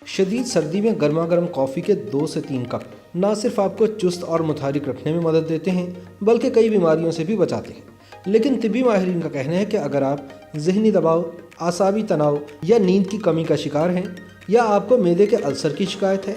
شدید سردی میں گرما گرم کافی کے 2 سے 3 کپ نہ صرف آپ کو چست اور متحرک رکھنے میں مدد دیتے ہیں بلکہ کئی بیماریوں سے بھی بچاتے ہیں۔ لیکن طبی ماہرین کا کہنا ہے کہ اگر آپ ذہنی دباؤ، اعصابی تناؤ یا نیند کی کمی کا شکار ہیں، یا آپ کو معدے کے السر کی شکایت ہے،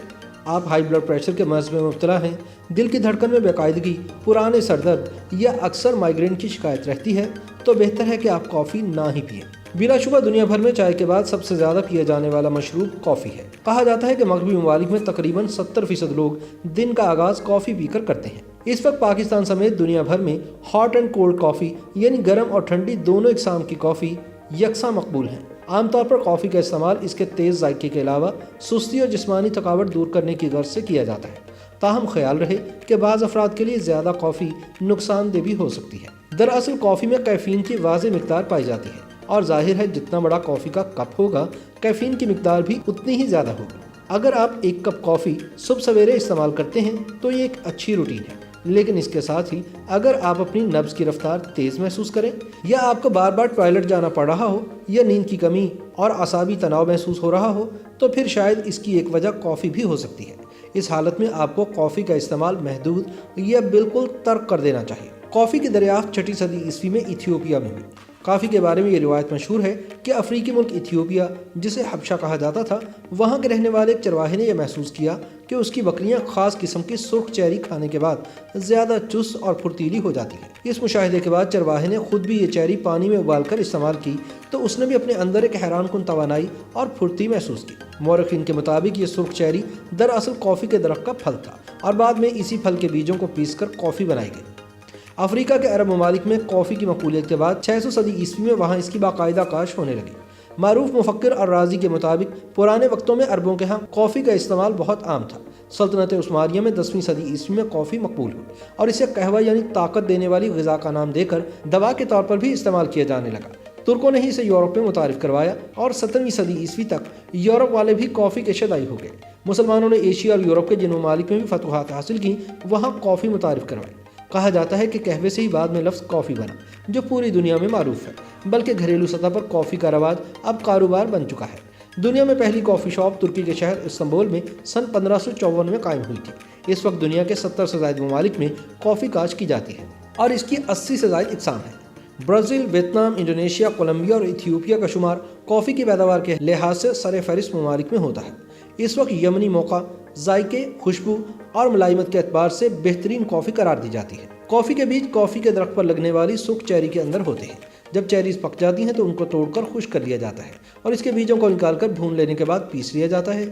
آپ ہائی بلڈ پریشر کے مرض میں مبتلا ہیں، دل کی دھڑکن میں بے قاعدگی، پرانے سر درد یا اکثر مائیگرین کی شکایت رہتی ہے، تو بہتر ہے کہ آپ کافی نہ ہی پئیں۔ بلا شبہ دنیا بھر میں چائے کے بعد سب سے زیادہ پیا جانے والا مشروب کافی ہے۔ کہا جاتا ہے کہ مغربی ممالک میں تقریباً 70% لوگ دن کا آغاز کافی پی کر کرتے ہیں۔ اس وقت پاکستان سمیت دنیا بھر میں ہاٹ اینڈ کولڈ کافی یعنی گرم اور ٹھنڈی دونوں اقسام کی کافی یکساں مقبول ہیں۔ عام طور پر کافی کا استعمال اس کے تیز ذائقے کے علاوہ سستی اور جسمانی تھکاوٹ دور کرنے کی غرض سے کیا جاتا ہے۔ تاہم خیال رہے کہ بعض افراد کے لیے زیادہ کافی نقصان دہ بھی ہو سکتی ہے۔ دراصل کافی میں کیفین کی واضح مقدار پائی جاتی ہے، اور ظاہر ہے جتنا بڑا کافی کا کپ ہوگا کیفین کی مقدار بھی اتنی ہی زیادہ ہوگی۔ اگر آپ 1 کپ کافی صبح سویرے استعمال کرتے ہیں تو یہ ایک اچھی روٹین ہے، لیکن اس کے ساتھ ہی اگر آپ اپنی نبض کی رفتار تیز محسوس کریں، یا آپ کو بار بار ٹوائلٹ جانا پڑ رہا ہو، یا نیند کی کمی اور اعصابی تناؤ محسوس ہو رہا ہو، تو پھر شاید اس کی ایک وجہ کافی بھی ہو سکتی ہے۔ اس حالت میں آپ کو کافی کا استعمال محدود یا بالکل ترک کر دینا چاہیے۔ کافی کی دریافت 6 صدی عیسوی میں ایتھیوپیا میں ہوئی۔ کافی کے بارے میں یہ روایت مشہور ہے کہ افریقی ملک ایتھیوپیا، جسے حبشہ کہا جاتا تھا، وہاں کے رہنے والے ایک چرواہے نے یہ محسوس کیا کہ اس کی بکریاں خاص قسم کی سرخ چیری کھانے کے بعد زیادہ چست اور پھرتیلی ہو جاتی ہیں۔ اس مشاہدے کے بعد چرواہے نے خود بھی یہ چیری پانی میں ابال کر استعمال کی تو اس نے بھی اپنے اندر ایک حیران کن توانائی اور پھرتی محسوس کی۔ مورخین کے مطابق یہ سرخ چیری دراصل کافی کے درخت کا پھل تھا، اور بعد میں اسی پھل کے بیجوں کو پیس کر کافی بنائی گئی۔ افریقہ کے عرب ممالک میں کافی کی مقبولیت کے بعد 600 صدی عیسوی میں وہاں اس کی باقاعدہ کاشت ہونے لگی۔ معروف مفکر اور رازی کے مطابق پرانے وقتوں میں عربوں کے ہاں کافی کا استعمال بہت عام تھا۔ سلطنت عثمانیہ میں 10ویں صدی عیسوی میں کافی مقبول ہوئی، اور اسے قہوہ یعنی طاقت دینے والی غذا کا نام دے کر دوا کے طور پر بھی استعمال کیا جانے لگا۔ ترکوں نے ہی اسے یورپ میں متعارف کروایا، اور 17ویں صدی عیسوی تک یورپ والے بھی کافی کے شیدائی ہو گئے۔ مسلمانوں نے ایشیا اور یورپ کے جن ممالک میں بھی فتوحات حاصل کی، وہاں کافی متعارف کروائی۔ کہا جاتا ہے کہ قہوے سے ہی بعد میں لفظ کافی بنا، جو پوری دنیا میں معروف ہے، بلکہ گھریلو سطح پر کافی کا رواج اب کاروبار بن چکا ہے۔ دنیا میں پہلی کافی شاپ ترکی کے شہر استنبول میں سن 1554 میں قائم ہوئی تھی۔ اس وقت دنیا کے 70 سے زائد ممالک میں کافی کاشت کی جاتی ہے، اور اس کی 80 سے زائد اقسام ہیں۔ برازیل، ویتنام، انڈونیشیا، کولمبیا اور ایتھیوپیا کا شمار کافی کی پیداوار کے لحاظ سے سر فہرست ممالک میں ہوتا ہے۔ اس وقت یمنی موقع، ذائقے، خوشبو اور ملائمت کے اعتبار سے بہترین کافی قرار دی جاتی ہے۔ کافی کے بیج کافی کے درخت پر لگنے والی سرخ چیری کے اندر ہوتے ہیں۔ جب چیریز پک جاتی ہیں تو ان کو توڑ کر خشک کر لیا جاتا ہے، اور اس کے بیجوں کو نکال کر بھون لینے کے بعد پیس لیا جاتا ہے۔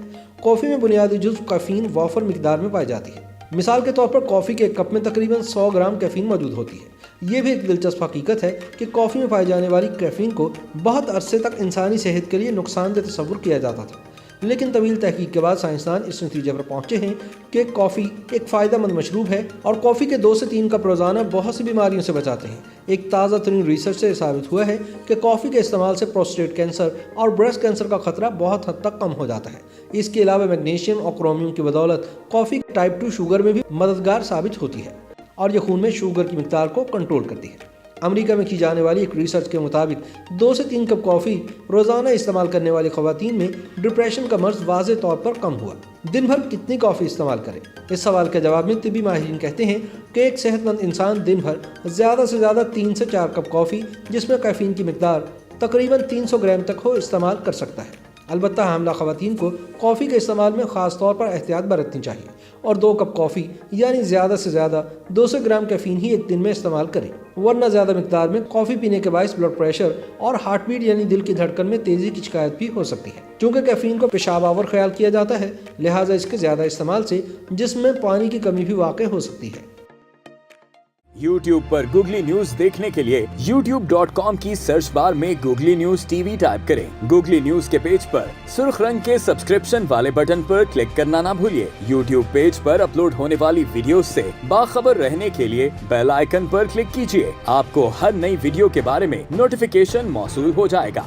کافی میں بنیادی جزو کیفین وافر مقدار میں پائی جاتی ہے۔ مثال کے طور پر کافی کے ایک کپ میں تقریباً 100 گرام کیفین موجود ہوتی ہے۔ یہ بھی ایک دلچسپ حقیقت ہے کہ کافی میں پائی جانے والی کیفین کو بہت عرصے تک انسانی صحت کے لیے نقصان دہ تصور کیا جاتا تھا، لیکن طویل تحقیق کے بعد سائنسدان اس نتیجے پر پہنچے ہیں کہ کافی ایک فائدہ مند مشروب ہے، اور کافی کے 2 سے 3 کپ روزانہ بہت سی بیماریوں سے بچاتے ہیں۔ ایک تازہ ترین ریسرچ سے ثابت ہوا ہے کہ کافی کے استعمال سے پروسٹیٹ کینسر اور بریسٹ کینسر کا خطرہ بہت حد تک کم ہو جاتا ہے۔ اس کے علاوہ میگنیشیم اور کرومیم کی بدولت کافی ٹائپ 2 شوگر میں بھی مددگار ثابت ہوتی ہے، اور یہ خون میں شوگر کی مقدار کو کنٹرول کرتی ہے۔ امریکہ میں کی جانے والی ایک ریسرچ کے مطابق 2 سے 3 کپ کافی روزانہ استعمال کرنے والی خواتین میں ڈپریشن کا مرض واضح طور پر کم ہوا۔ دن بھر کتنی کافی استعمال کریں؟ اس سوال کے جواب میں طبی ماہرین کہتے ہیں کہ ایک صحت مند انسان دن بھر زیادہ سے زیادہ 3 سے 4 کپ کافی، جس میں کیفین کی مقدار تقریباً 300 گرام تک ہو، استعمال کر سکتا ہے۔ البتہ حاملہ خواتین کو کافی کے استعمال میں خاص طور پر احتیاط برتنی چاہیے، اور 2 کپ کافی یعنی زیادہ سے زیادہ 200 گرام کیفین ہی ایک دن میں استعمال کریں، ورنہ زیادہ مقدار میں کافی پینے کے باعث بلڈ پریشر اور ہارٹ بیٹ یعنی دل کی دھڑکن میں تیزی کی شکایت بھی ہو سکتی ہے۔ چونکہ کیفین کو پیشاب آور خیال کیا جاتا ہے، لہٰذا اس کے زیادہ استعمال سے جسم میں پانی کی کمی بھی واقع ہو سکتی ہے۔ YouTube پر گوگلی نیوز دیکھنے کے لیے youtube.com کی سرچ بار میں googly news T V type کریں۔ گوگلی نیوز کے پیج پر سرخ رنگ کے سبسکرپشن والے بٹن پر کلک کرنا نہ بھولیے۔ YouTube پیج پر اپلوڈ ہونے والی ویڈیوز سے باخبر رہنے کے لیے بیل آئیکن پر کلک کیجیے۔ آپ کو ہر نئی ویڈیو کے بارے میں نوٹیفیکیشن موصول ہو جائے گا۔